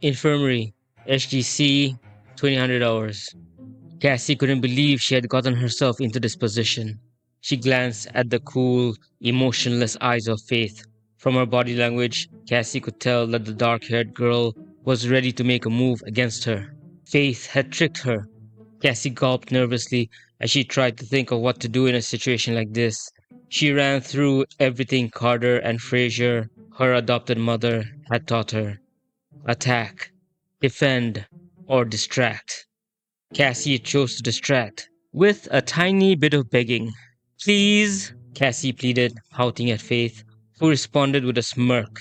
Infirmary, SGC 2000 hours. Cassie couldn't believe she had gotten herself into this position. She glanced at the cool, emotionless eyes of Faith. From her body language, Cassie could tell that the dark haired girl was ready to make a move against her. Faith had tricked her. Cassie gulped nervously as she tried to think of what to do in a situation like this. She ran through everything Carter and Fraser, her adopted mother, had taught her: attack, defend, or distract. Cassie chose to distract, with a tiny bit of begging. Please, Cassie pleaded, pouting at Faith, who responded with a smirk.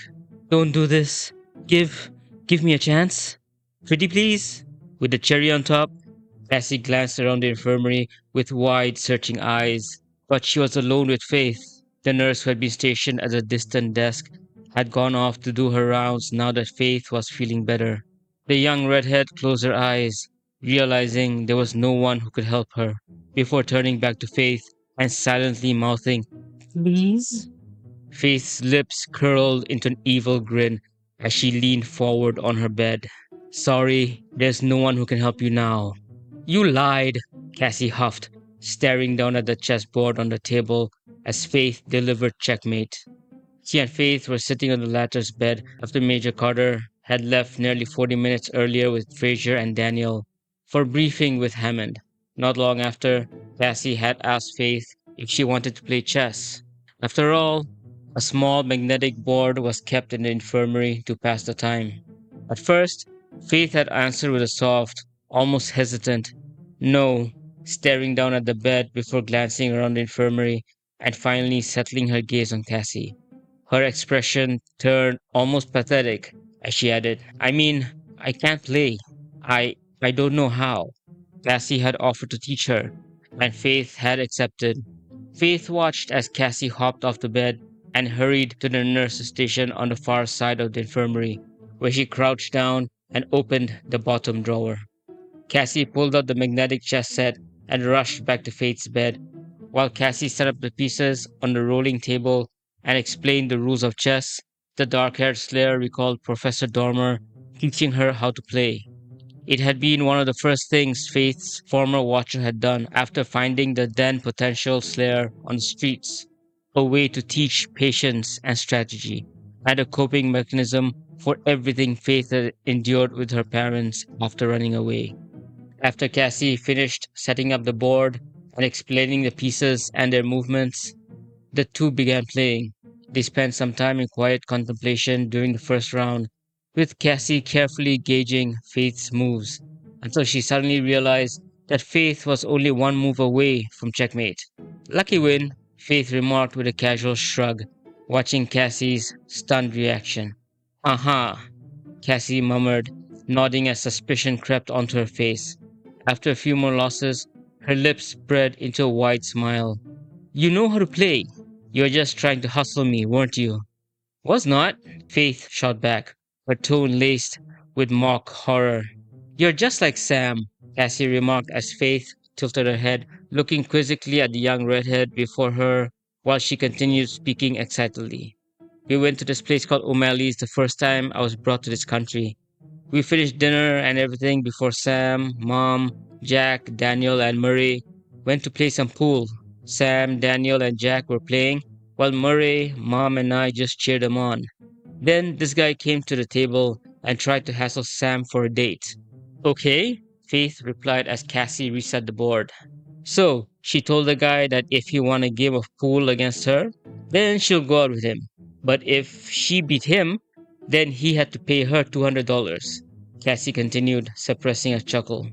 Don't do this. Give, give me a chance. Pretty please? With the cherry on top, Cassie glanced around the infirmary with wide, searching eyes, but she was alone with Faith. The nurse who had been stationed at a distant desk had gone off to do her rounds now that Faith was feeling better. The young redhead closed her eyes, realizing there was no one who could help her, before turning back to Faith and silently mouthing, Please? Faith's lips curled into an evil grin as she leaned forward on her bed. Sorry, there's no one who can help you now. You lied, Cassie huffed, staring down at the chessboard on the table as Faith delivered checkmate. She and Faith were sitting on the latter's bed after Major Carter had left nearly 40 minutes earlier with Fraser and Daniel for briefing with Hammond. Not long after, Cassie had asked Faith if she wanted to play chess. After all, a small magnetic board was kept in the infirmary to pass the time. At first, Faith had answered with a soft, almost hesitant no, staring down at the bed before glancing around the infirmary and finally settling her gaze on Cassie. Her expression turned almost pathetic as she added, I mean, I can't play. I don't know how. Cassie had offered to teach her, and Faith had accepted. Faith watched as Cassie hopped off the bed and hurried to the nurse's station on the far side of the infirmary, where she crouched down and opened the bottom drawer. Cassie pulled out the magnetic chess set and rushed back to Faith's bed, while Cassie set up the pieces on the rolling table and explained the rules of chess. The dark haired slayer recalled Professor Dormer teaching her how to play. It had been one of the first things Faith's former watcher had done after finding the then potential slayer on the streets, a way to teach patience and strategy, and a coping mechanism for everything Faith had endured with her parents after running away. After Cassie finished setting up the board and explaining the pieces and their movements, the two began playing. They spent some time in quiet contemplation during the first round, with Cassie carefully gauging Faith's moves, until she suddenly realized that Faith was only one move away from checkmate. Lucky win, Faith remarked with a casual shrug, watching Cassie's stunned reaction. Aha, Cassie murmured, nodding as suspicion crept onto her face. After a few more losses, her lips spread into a wide smile. You know how to play. You were just trying to hustle me, weren't you? Was not, Faith shot back, her tone laced with mock horror. You're just like Sam, Cassie remarked as Faith tilted her head, looking quizzically at the young redhead before her while she continued speaking excitedly. We went to this place called O'Malley's the first time I was brought to this country. We finished dinner and everything before Sam, Mom, Jack, Daniel, and Murray went to play some pool. Sam, Daniel, and Jack were playing, while Murray, Mom, and I just cheered them on. Then this guy came to the table and tried to hassle Sam for a date. Okay, Faith replied as Cassie reset the board. So, she told the guy that if he won a game of pool against her, then she'll go out with him. But if she beat him, then he had to pay her $200. Cassie continued, suppressing a chuckle.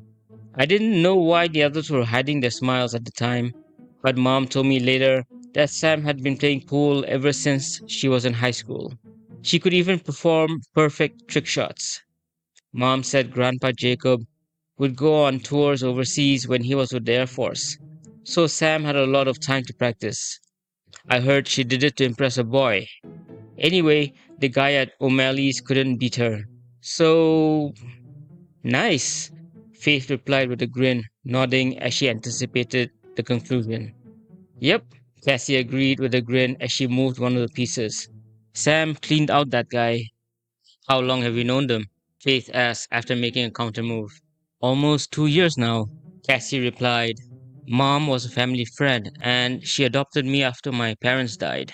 I didn't know why the others were hiding their smiles at the time, but Mom told me later that Sam had been playing pool ever since she was in high school. She could even perform perfect trick shots. Mom said Grandpa Jacob would go on tours overseas when he was with the Air Force, so Sam had a lot of time to practice. I heard she did it to impress a boy. Anyway, the guy at O'Malley's couldn't beat her. So, nice, Faith replied with a grin, nodding as she anticipated the conclusion. Yep, Cassie agreed with a grin as she moved one of the pieces. Sam cleaned out that guy. How long have you known them? Faith asked after making a counter move. Almost 2 years now, Cassie replied. Mom was a family friend, and she adopted me after my parents died.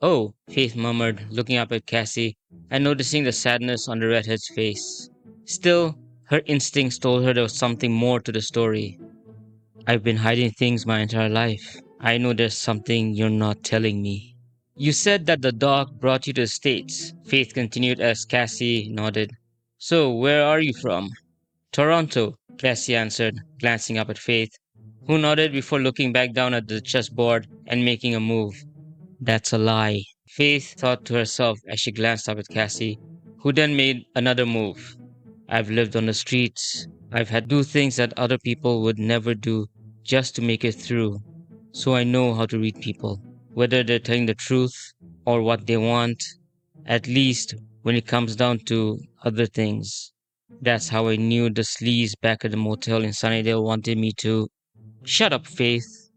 Oh, Faith murmured, looking up at Cassie and noticing the sadness on the redhead's face. Still, her instincts told her there was something more to the story. I've been hiding things my entire life. I know there's something you're not telling me. You said that the dog brought you to the States, Faith continued as Cassie nodded. So, where are you from? Toronto, Cassie answered, glancing up at Faith, who nodded before looking back down at the chessboard and making a move. That's a lie, Faith thought to herself as she glanced up at Cassie, who then made another move. I've lived on the streets. I've had to do things that other people would never do just to make it through. So I know how to read people, whether they're telling the truth or what they want, at least when it comes down to other things. That's how I knew the sleaze back at the motel in Sunnydale wanted me to. Shut up, Faith.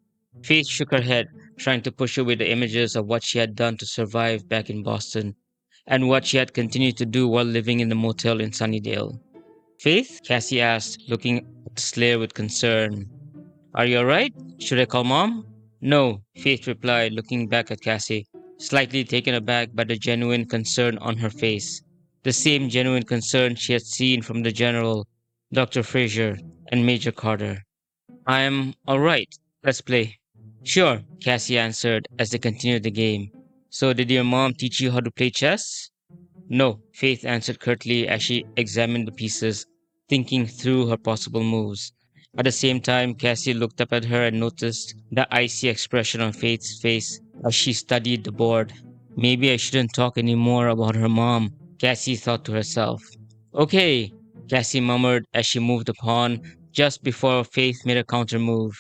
Faith shook her head, trying to push away the images of what she had done to survive back in Boston, and what she had continued to do while living in the motel in Sunnydale. Faith? Cassie asked, looking at the Slayer with concern. Are you alright? Should I call Mom? No, Faith replied, looking back at Cassie, slightly taken aback by the genuine concern on her face. The same genuine concern she had seen from the General, Dr. Fraser, and Major Carter. I'm alright. Let's play. Sure, Cassie answered as they continued the game. So, did your mom teach you how to play chess? No, Faith answered curtly as she examined the pieces, thinking through her possible moves. At the same time, Cassie looked up at her and noticed the icy expression on Faith's face as she studied the board. Maybe I shouldn't talk any more about her mom, Cassie thought to herself. Okay, Cassie murmured as she moved the pawn just before Faith made a counter move.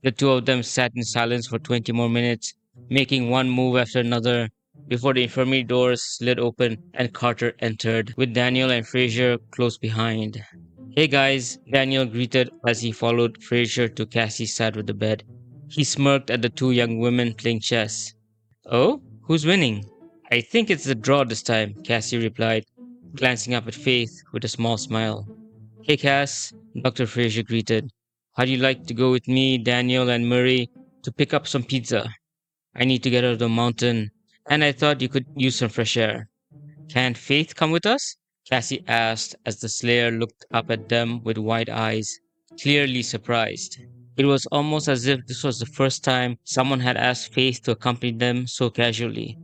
The two of them sat in silence for 20 more minutes, making one move after another, before the infirmary doors slid open and Carter entered, with Daniel and Fraser close behind. Hey guys, Daniel greeted as he followed Fraser to Cassie's side of the bed. He smirked at the two young women playing chess. Oh, who's winning? I think it's a draw this time, Cassie replied, glancing up at Faith with a small smile. Hey Cass, Dr. Fraser greeted. How'd you like to go with me, Daniel, and Murray to pick up some pizza? I need to get out of the mountain, and I thought you could use some fresh air. Can't Faith come with us? Cassie asked as the Slayer looked up at them with wide eyes, clearly surprised. It was almost as if this was the first time someone had asked Faith to accompany them so casually.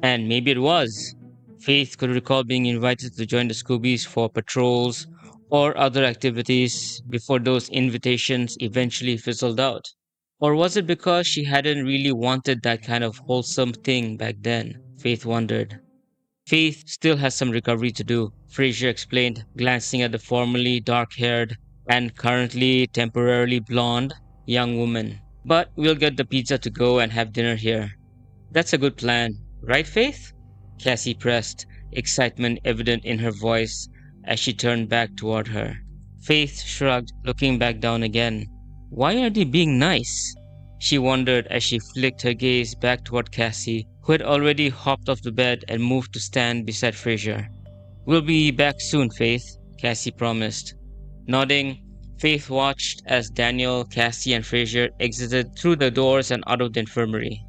And maybe it was. Faith could recall being invited to join the Scoobies for patrols or other activities before those invitations eventually fizzled out. Or was it because she hadn't really wanted that kind of wholesome thing back then? Faith wondered. Faith still has some recovery to do, Fraser explained, glancing at the formerly dark haired and currently temporarily blonde young woman. But we'll get the pizza to go and have dinner here. That's a good plan, right, Faith? Cassie pressed, excitement evident in her voice as she turned back toward her. Faith shrugged, looking back down again. Why are they being nice? She wondered as she flicked her gaze back toward Cassie, who had already hopped off the bed and moved to stand beside Fraser. We'll be back soon, Faith, Cassie promised. Nodding, Faith watched as Daniel, Cassie, and Fraser exited through the doors and out of the infirmary.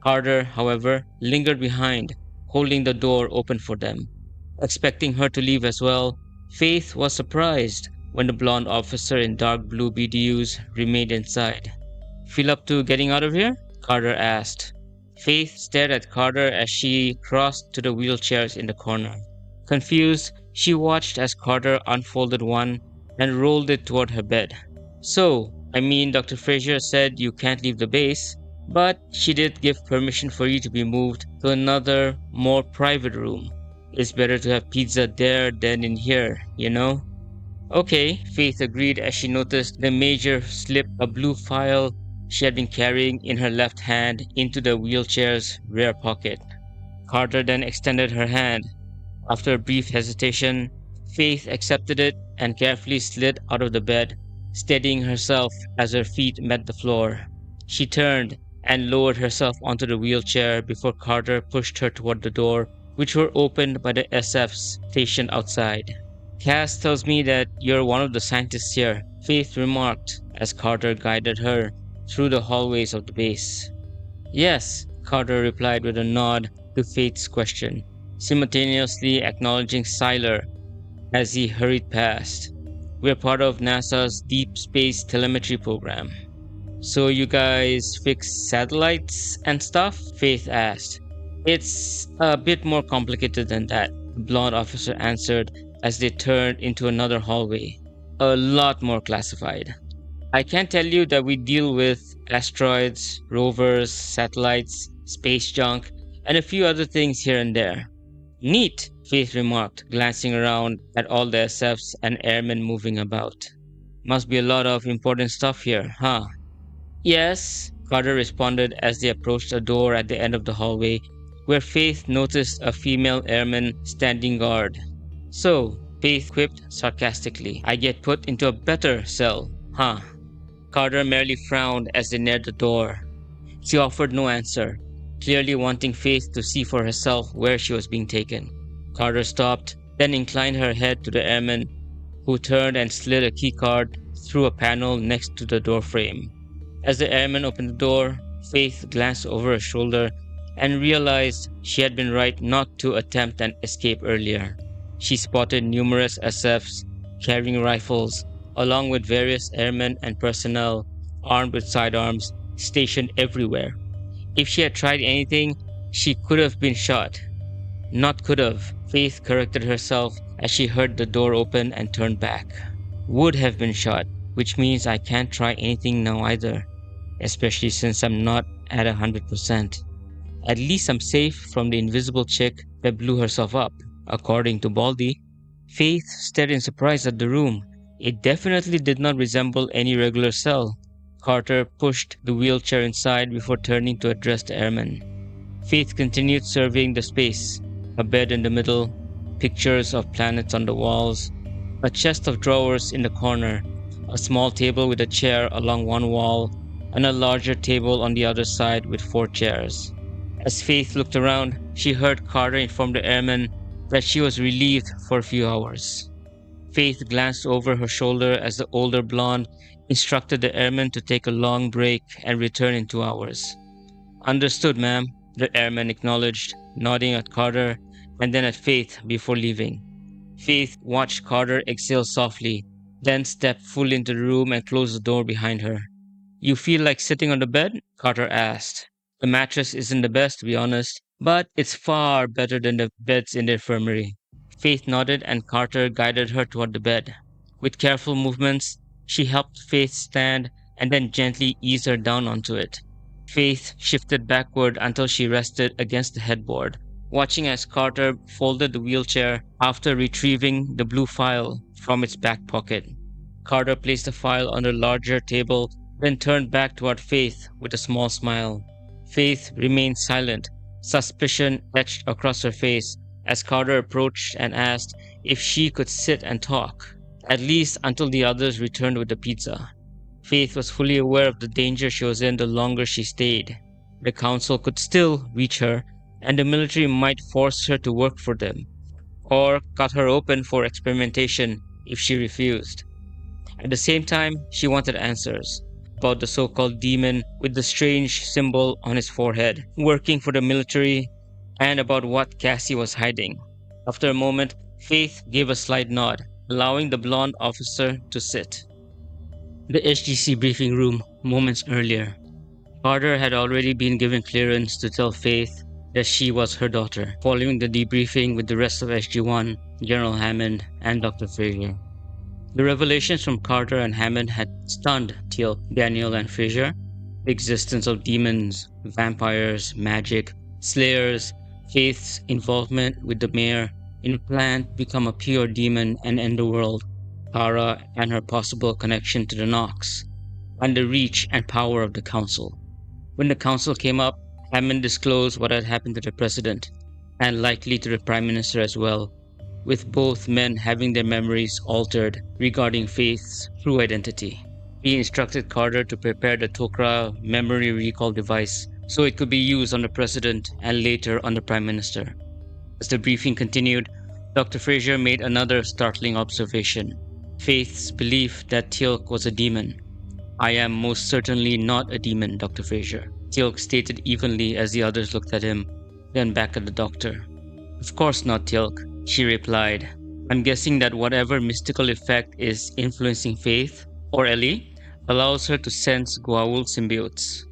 Carter, however, lingered behind, holding the door open for them. Expecting her to leave as well, Faith was surprised when the blonde officer in dark blue BDUs remained inside. Feel up to getting out of here? Carter asked. Faith stared at Carter as she crossed to the wheelchairs in the corner. Confused, she watched as Carter unfolded one and rolled it toward her bed. So, I mean, Dr. Fraser said you can't leave the base, but she did give permission for you to be moved to another, more private room. It's better to have pizza there than in here, you know? Okay, Faith agreed as she noticed the Major slip a blue file she had been carrying in her left hand into the wheelchair's rear pocket. Carter then extended her hand. After a brief hesitation, Faith accepted it and carefully slid out of the bed, steadying herself as her feet met the floor. She turned and lowered herself onto the wheelchair before Carter pushed her toward the door, which were opened by the SFs stationed outside. Cass tells me that you're one of the scientists here, Faith remarked as Carter guided her through the hallways of the base. Yes, Carter replied with a nod to Faith's question, simultaneously acknowledging Siler as he hurried past. We're part of NASA's Deep Space Telemetry program. So you guys fix satellites and stuff? Faith asked. It's a bit more complicated than that, the blonde officer answered as they turned into another hallway. A lot more classified. I can tell you that we deal with asteroids, rovers, satellites, space junk, and a few other things here and there. Neat, Faith remarked, glancing around at all the SFs and airmen moving about. Must be a lot of important stuff here, huh? Yes, Carter responded as they approached a door at the end of the hallway, where Faith noticed a female airman standing guard. So, Faith quipped sarcastically, I get put into a better cell, huh? Carter merely frowned as they neared the door. She offered no answer, clearly wanting Faith to see for herself where she was being taken. Carter stopped, then inclined her head to the airman, who turned and slid a keycard through a panel next to the doorframe. As the airman opened the door, Faith glanced over her shoulder and realized she had been right not to attempt an escape earlier. She spotted numerous SFs carrying rifles, along with various airmen and personnel armed with sidearms stationed everywhere. If she had tried anything, she could have been shot. Not could have, Faith corrected herself as she heard the door open and turned back. Would have been shot, which means I can't try anything now either, especially since I'm not at 100%. At least I'm safe from the invisible chick that blew herself up, according to Baldy. Faith stared in surprise at the room. It definitely did not resemble any regular cell. Carter pushed the wheelchair inside before turning to address the airman. Faith continued surveying the space. A bed in the middle, pictures of planets on the walls, a chest of drawers in the corner, a small table with a chair along one wall, and a larger table on the other side with 4 chairs. As Faith looked around, she heard Carter inform the airman that she was relieved for a few hours. Faith glanced over her shoulder as the older blonde instructed the airman to take a long break and return in 2 hours. Understood, ma'am, the airman acknowledged, nodding at Carter and then at Faith before leaving. Faith watched Carter exhale softly, then stepped fully into the room and closed the door behind her. You feel like sitting on the bed? Carter asked. The mattress isn't the best, to be honest, but it's far better than the beds in the infirmary. Faith nodded and Carter guided her toward the bed. With careful movements, she helped Faith stand and then gently eased her down onto it. Faith shifted backward until she rested against the headboard, watching as Carter folded the wheelchair after retrieving the blue file from its back pocket. Carter placed the file on a larger table, then turned back toward Faith with a small smile. Faith remained silent, suspicion etched across her face as Carter approached and asked if she could sit and talk, at least until the others returned with the pizza. Faith was fully aware of the danger she was in the longer she stayed. The council could still reach her, and the military might force her to work for them, or cut her open for experimentation if she refused. At the same time, she wanted answers about the so-called demon with the strange symbol on his forehead, working for the military, and about what Cassie was hiding. After a moment, Faith gave a slight nod, allowing the blonde officer to sit. The SGC briefing room moments earlier. Carter had already been given clearance to tell Faith that she was her daughter, following the debriefing with the rest of SG-1, General Hammond, and Dr. Fraser. The revelations from Carter and Hammond had stunned Teal, Daniel, and Fraser. The existence of demons, vampires, magic, slayers, Faith's involvement with the mayor in a plan to become a pure demon and end the world, Tara and her possible connection to the Nox, and the reach and power of the council. When the council came up, Hammond disclosed what had happened to the president, and likely to the prime minister as well, with both men having their memories altered regarding Faith's true identity. He instructed Carter to prepare the Tok'ra memory recall device so it could be used on the president and later on the prime minister. As the briefing continued, Dr. Fraser made another startling observation. Faith's belief that Teal'c was a demon. I am most certainly not a demon, Dr. Fraser, Teal'c stated evenly as the others looked at him, then back at the doctor. Of course not, Teal'c, she replied. I'm guessing that whatever mystical effect is influencing Faith, or Ellie, allows her to sense Goa'uld symbiotes.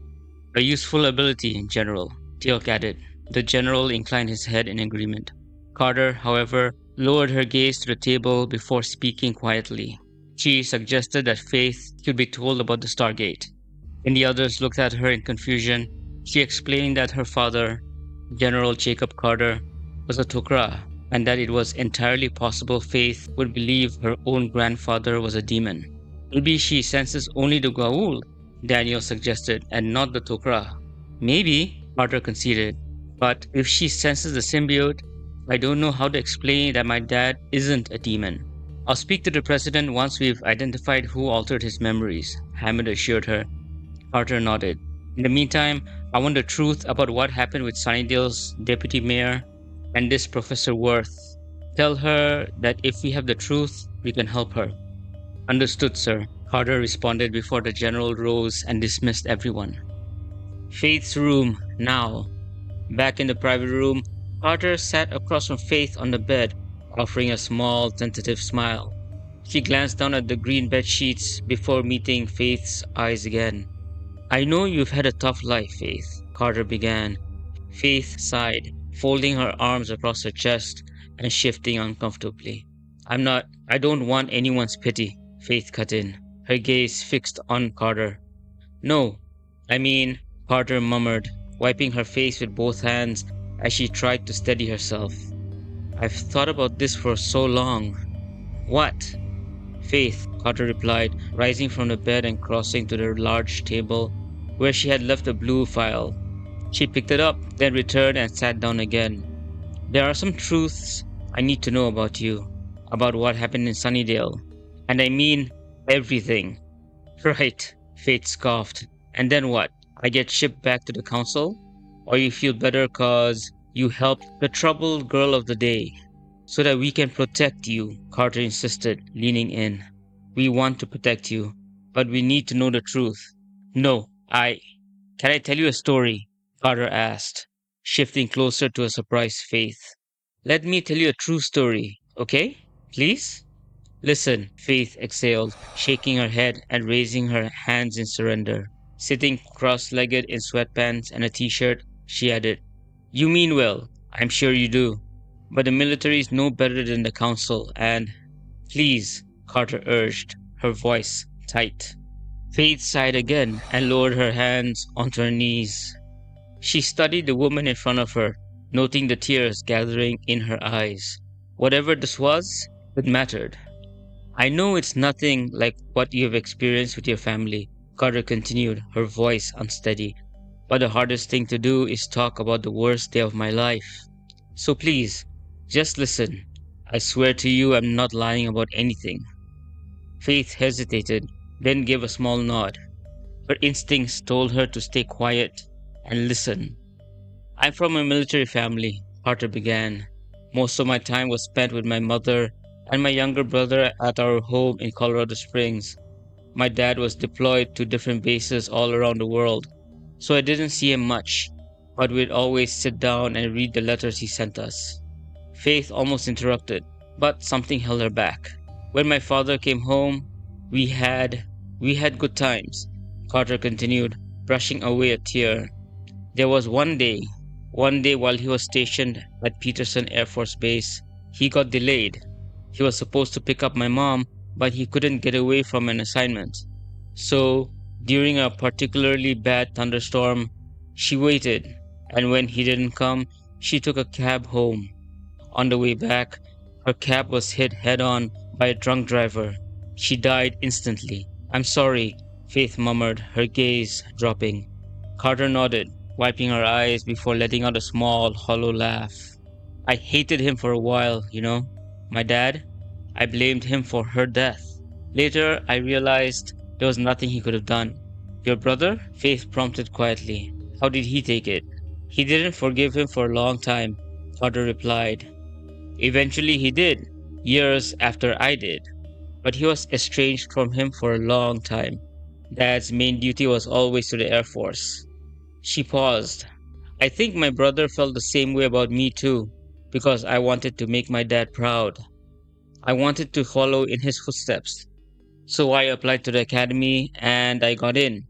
A useful ability, General, Teal'c added. The General inclined his head in agreement. Carter, however, lowered her gaze to the table before speaking quietly. She suggested that Faith should be told about the Stargate. When the others looked at her in confusion, she explained that her father, General Jacob Carter, was a Tok'ra, and that it was entirely possible Faith would believe her own grandfather was a demon. Maybe she senses only the Goa'uld, Daniel suggested, and not the Tok'ra. Maybe, Carter conceded, but if she senses the symbiote, I don't know how to explain that my dad isn't a demon. I'll speak to the president once we've identified who altered his memories, Hammond assured her. Carter nodded. In the meantime, I want the truth about what happened with Sunnydale's deputy mayor and this Professor Worth. Tell her that if we have the truth, we can help her. Understood, sir, Carter responded before the general rose and dismissed everyone. Faith's room, now. Back in the private room, Carter sat across from Faith on the bed, offering a small, tentative smile. She glanced down at the green bed sheets before meeting Faith's eyes again. I know you've had a tough life, Faith, Carter began. Faith sighed, folding her arms across her chest and shifting uncomfortably. I don't want anyone's pity, Faith cut in, her gaze fixed on Carter. No, I mean, Carter murmured, wiping her face with both hands as she tried to steady herself. I've thought about this for so long. What? Faith, Carter replied, rising from the bed and crossing to the large table where she had left a blue file. She picked it up, then returned and sat down again. There are some truths I need to know about you, about what happened in Sunnydale. And I mean everything. Right, Faith scoffed. And then what? I get shipped back to the council? Or you feel better cause you helped the troubled girl of the day? So that we can protect you, Carter insisted, leaning in. We want to protect you, but we need to know the truth. No, Can I tell you a story? Carter asked, shifting closer to a surprised Faith. Let me tell you a true story, okay? Please? Listen, Faith exhaled, shaking her head and raising her hands in surrender. Sitting cross-legged in sweatpants and a t-shirt, she added, You mean well, I'm sure you do. But the military is no better than the council and... Please, Carter urged, her voice tight. Faith sighed again and lowered her hands onto her knees. She studied the woman in front of her, noting the tears gathering in her eyes. Whatever this was, it mattered. I know it's nothing like what you have experienced with your family, Carter continued, her voice unsteady. But the hardest thing to do is talk about the worst day of my life. So please, just listen. I swear to you I'm not lying about anything. Faith hesitated, then gave a small nod. Her instincts told her to stay quiet and listen. I'm from a military family, Carter began. Most of my time was spent with my mother and my younger brother at our home in Colorado Springs. My dad was deployed to different bases all around the world, so I didn't see him much, but we'd always sit down and read the letters he sent us. Faith almost interrupted, but something held her back. When my father came home, we had good times, Carter continued, brushing away a tear. There was one day while he was stationed at Peterson Air Force Base, he got delayed. He was supposed to pick up my mom, but he couldn't get away from an assignment. So, during a particularly bad thunderstorm, she waited, and when he didn't come, she took a cab home. On the way back, her cab was hit head-on by a drunk driver. She died instantly. I'm sorry, Faith murmured, her gaze dropping. Carter nodded, wiping her eyes before letting out a small, hollow laugh. I hated him for a while, you know. My dad? I blamed him for her death. Later, I realized there was nothing he could have done. Your brother? Faith prompted quietly. How did he take it? He didn't forgive him for a long time, Carter replied. Eventually he did, years after I did, but he was estranged from him for a long time. Dad's main duty was always to the Air Force. She paused. I think my brother felt the same way about me too, because I wanted to make my dad proud. I wanted to follow in his footsteps. So I applied to the academy and I got in.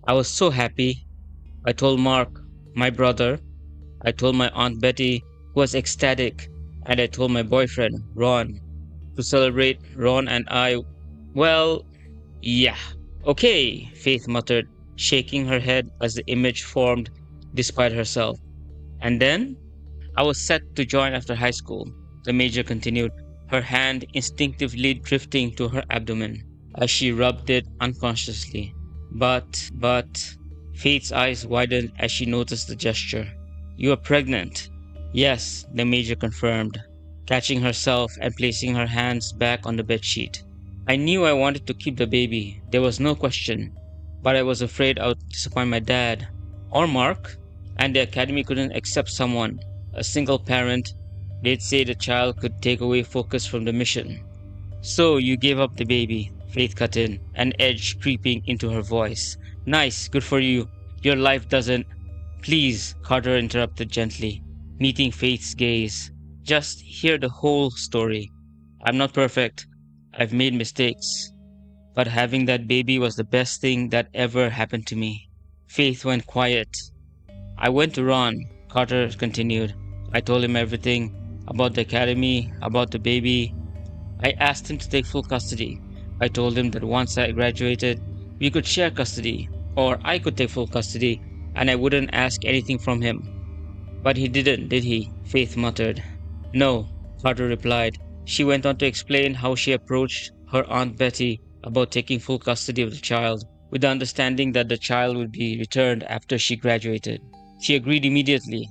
I was so happy. I told Mark, my brother, I told my Aunt Betty, who was ecstatic, and I told my boyfriend, Ron. To celebrate, Ron and I, well, yeah. Okay, Faith muttered, shaking her head as the image formed despite herself. And then I was set to join after high school, the major continued, her hand instinctively drifting to her abdomen as she rubbed it unconsciously. But, Faith's eyes widened as she noticed the gesture. You are pregnant. Yes, the major confirmed, catching herself and placing her hands back on the bedsheet. I knew I wanted to keep the baby, there was no question, but I was afraid I would disappoint my dad or Mark, and the academy couldn't accept someone, a single parent. They'd say the child could take away focus from the mission. So you gave up the baby, Faith cut in, an edge creeping into her voice. Nice, good for you. Your life doesn't. Please, Carter interrupted gently, meeting Faith's gaze. Just hear the whole story. I'm not perfect. I've made mistakes. But having that baby was the best thing that ever happened to me. Faith went quiet. I went to Ron, Carter continued. I told him everything about the academy, about the baby. I asked him to take full custody. I told him that once I graduated, we could share custody, or I could take full custody, and I wouldn't ask anything from him. But he didn't, did he? Faith muttered. No, Carter replied. She went on to explain how she approached her Aunt Betty about taking full custody of the child, with the understanding that the child would be returned after she graduated. She agreed immediately,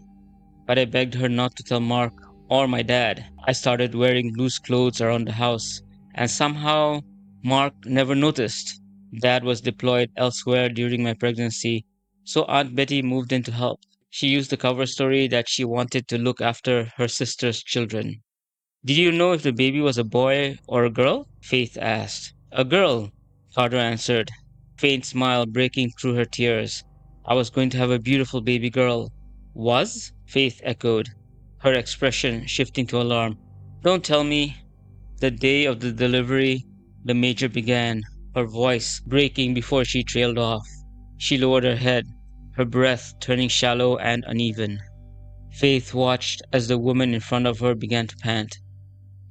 but I begged her not to tell Mark or my dad. I started wearing loose clothes around the house, and somehow Mark never noticed. Dad was deployed elsewhere during my pregnancy, so Aunt Betty moved in to help. She used the cover story that she wanted to look after her sister's children. Did you know if the baby was a boy or a girl? Faith asked. A girl, Carter answered, faint smile breaking through her tears. I was going to have a beautiful baby girl. Was? Faith echoed, her expression shifting to alarm. Don't tell me. The day of the delivery, the major began, her voice breaking before she trailed off. She lowered her head, her breath turning shallow and uneven. Faith watched as the woman in front of her began to pant,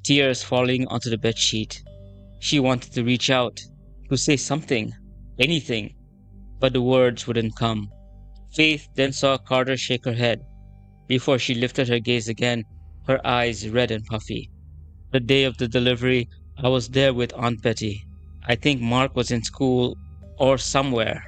tears falling onto the bedsheet. She wanted to reach out, to say something, anything, but the words wouldn't come. Faith then saw Carter shake her head. Before she lifted her gaze again, her eyes red and puffy. The day of the delivery, I was there with Aunt Betty. I think Mark was in school or somewhere.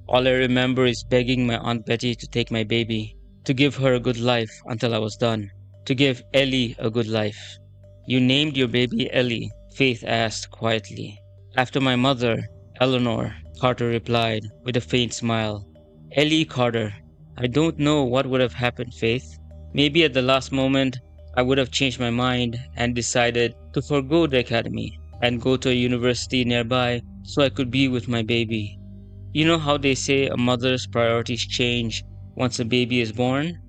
All I remember is begging my Aunt Betty to take my baby, to give her a good life until I was done, to give Ellie a good life. You named your baby Ellie, Faith asked quietly. After my mother, Eleanor, Carter replied with a faint smile. Ellie Carter. I don't know what would have happened, Faith. Maybe at the last moment, I would have changed my mind and decided to forego the academy and go to a university nearby so I could be with my baby. You know how they say a mother's priorities change once a baby is born?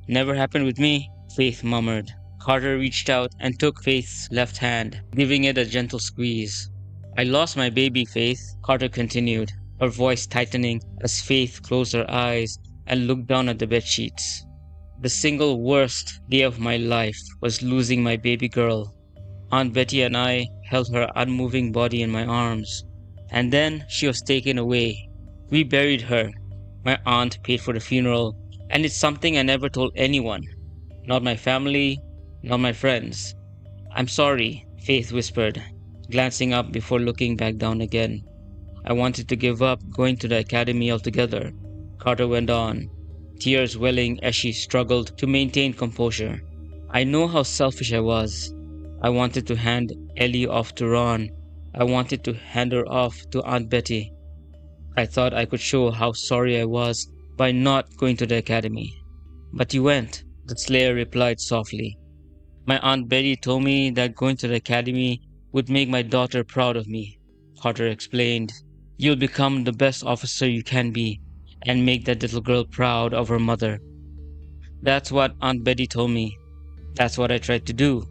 Never happened with me, Faith murmured. Carter reached out and took Faith's left hand, giving it a gentle squeeze. I lost my baby, Faith, Carter continued, her voice tightening as Faith closed her eyes and looked down at the bedsheets. The single worst day of my life was losing my baby girl. Aunt Betty and I held her unmoving body in my arms, and then she was taken away. We buried her. My aunt paid for the funeral, and it's something I never told anyone. Not my family, not my friends. I'm sorry, Faith whispered, glancing up before looking back down again. I wanted to give up going to the academy altogether, Carter went on, tears welling as she struggled to maintain composure. I know how selfish I was. I wanted to hand Ellie off to Ron. I wanted to hand her off to Aunt Betty. I thought I could show how sorry I was by not going to the academy. But you went, the Slayer replied softly. My Aunt Betty told me that going to the academy would make my daughter proud of me. Carter explained. You'll become the best officer you can be and make that little girl proud of her mother. That's what Aunt Betty told me. That's what I tried to do.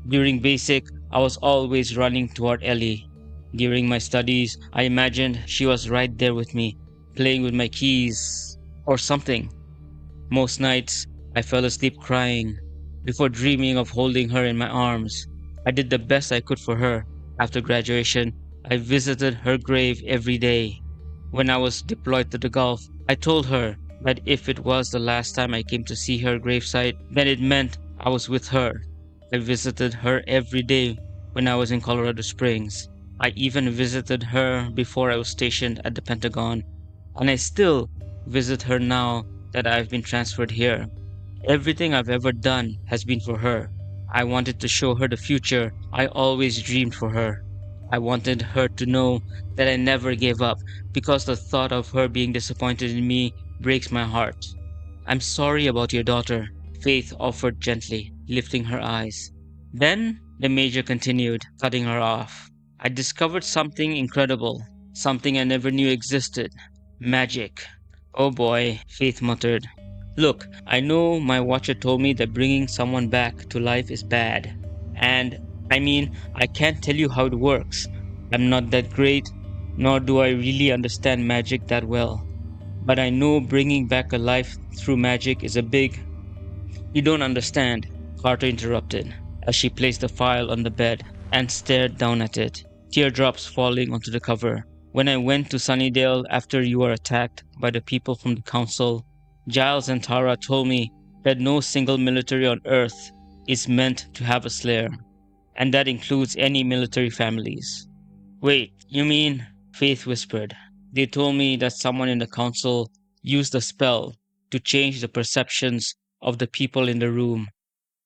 During basic, I was always running toward Ellie. During my studies, I imagined she was right there with me, playing with my keys or something. Most nights, I fell asleep crying before dreaming of holding her in my arms. I did the best I could for her. After graduation, I visited her grave every day. When I was deployed to the Gulf, I told her that if it was the last time I came to see her gravesite, then it meant I was with her. I visited her every day when I was in Colorado Springs. I even visited her before I was stationed at the Pentagon, and I still visit her now that I've been transferred here. Everything I've ever done has been for her. I wanted to show her the future I always dreamed for her. I wanted her to know that I never gave up because the thought of her being disappointed in me breaks my heart. I'm sorry about your daughter, Faith offered gently, lifting her eyes. Then the major continued, cutting her off. I discovered something incredible, something I never knew existed. Magic. Oh boy, Faith muttered. Look, I know my watcher told me that bringing someone back to life is bad. And, I can't tell you how it works. I'm not that great, nor do I really understand magic that well. But I know bringing back a life through magic is a big. You don't understand, Carter interrupted, as she placed the file on the bed and stared down at it, teardrops falling onto the cover. When I went to Sunnydale after you were attacked by the people from the council, Giles and Tara told me that no single military on Earth is meant to have a slayer, and that includes any military families. Wait, you mean? Faith whispered. They told me that someone in the council used a spell to change the perceptions of the people in the room.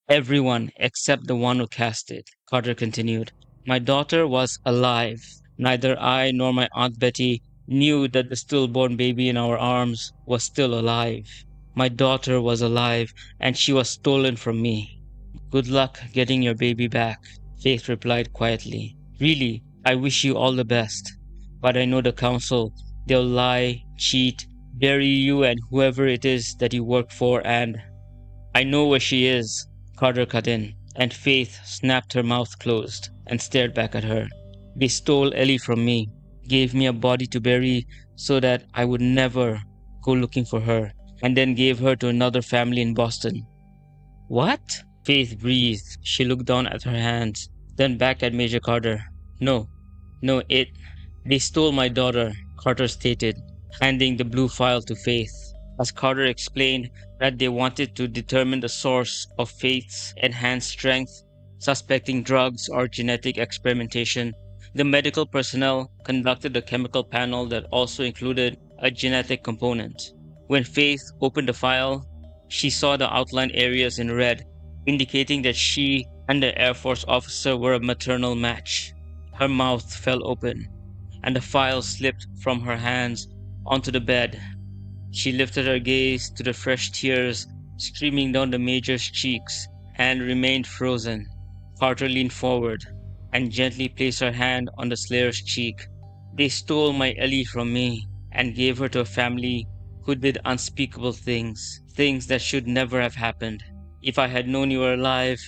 Everyone except the one who cast it, Carter continued. My daughter was alive. Neither I nor my Aunt Betty knew that the stillborn baby in our arms was still alive. My daughter was alive, and she was stolen from me. Good luck getting your baby back, Faith replied quietly. Really, I wish you all the best. But I know the council. They'll lie, cheat, bury you and whoever it is that you work for, and I know where she is, Carter cut in, and Faith snapped her mouth closed and stared back at her. They stole Ellie from me, gave me a body to bury so that I would never go looking for her, and then gave her to another family in Boston. What? Faith breathed. She looked down at her hands, then back at Major Carter. No, no, they stole my daughter, Carter stated, handing the blue file to Faith. As Carter explained that they wanted to determine the source of Faith's enhanced strength, suspecting drugs or genetic experimentation, the medical personnel conducted a chemical panel that also included a genetic component. When Faith opened the file, she saw the outlined areas in red, indicating that she and the Air Force officer were a maternal match. Her mouth fell open, and the file slipped from her hands onto the bed. She lifted her gaze to the fresh tears streaming down the major's cheeks and remained frozen. Carter leaned forward and gently placed her hand on the slayer's cheek. They stole my Ellie from me and gave her to a family who did unspeakable things, things that should never have happened. If I had known you were alive,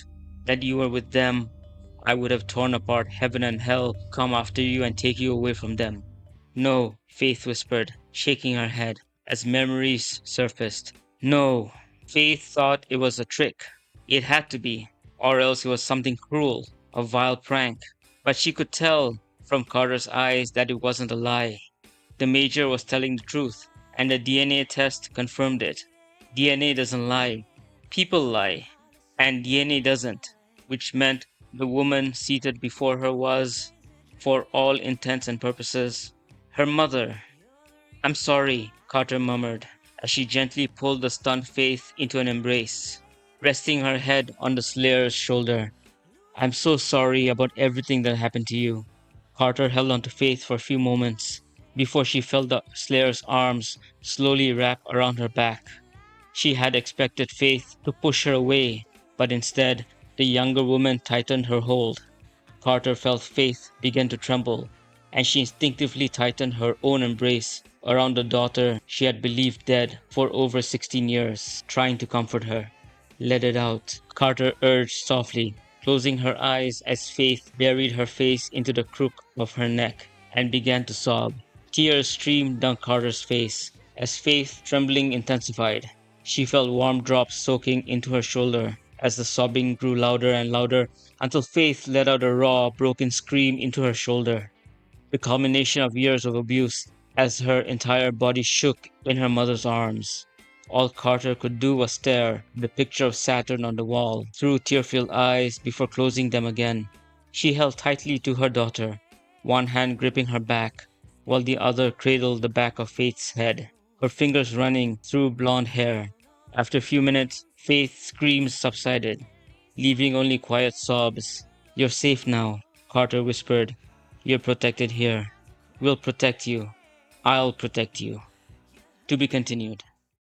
that you were with them, I would have torn apart heaven and hell, come after you and take you away from them. No, Faith whispered, shaking her head as memories surfaced. No, Faith thought it was a trick. It had to be, or else it was something cruel, a vile prank. But she could tell from Carter's eyes that it wasn't a lie. The Major was telling the truth, and the DNA test confirmed it. DNA doesn't lie. People lie. And DNA doesn't, which meant the woman seated before her was, for all intents and purposes, her mother. I'm sorry, Carter murmured, as she gently pulled the stunned Faith into an embrace, resting her head on the Slayer's shoulder. I'm so sorry about everything that happened to you. Carter held on to Faith for a few moments before she felt the Slayer's arms slowly wrap around her back. She had expected Faith to push her away, but instead, The younger woman tightened her hold. Carter felt Faith begin to tremble, and she instinctively tightened her own embrace around the daughter she had believed dead for over 16 years, trying to comfort her. Let it out, Carter urged softly, closing her eyes as Faith buried her face into the crook of her neck and began to sob. Tears streamed down Carter's face as Faith's trembling intensified. She felt warm drops soaking into her shoulder as the sobbing grew louder and louder until Faith let out a raw, broken scream into her shoulder, the culmination of years of abuse, as her entire body shook in her mother's arms. All Carter could do was stare at the picture of Saturn on the wall through tear-filled eyes before closing them again. She held tightly to her daughter, one hand gripping her back, while the other cradled the back of Faith's head, her fingers running through blonde hair. After a few minutes, Faith's screams subsided, leaving only quiet sobs. "You're safe now," Carter whispered. "You're protected here. We'll protect you. I'll protect you." To be continued.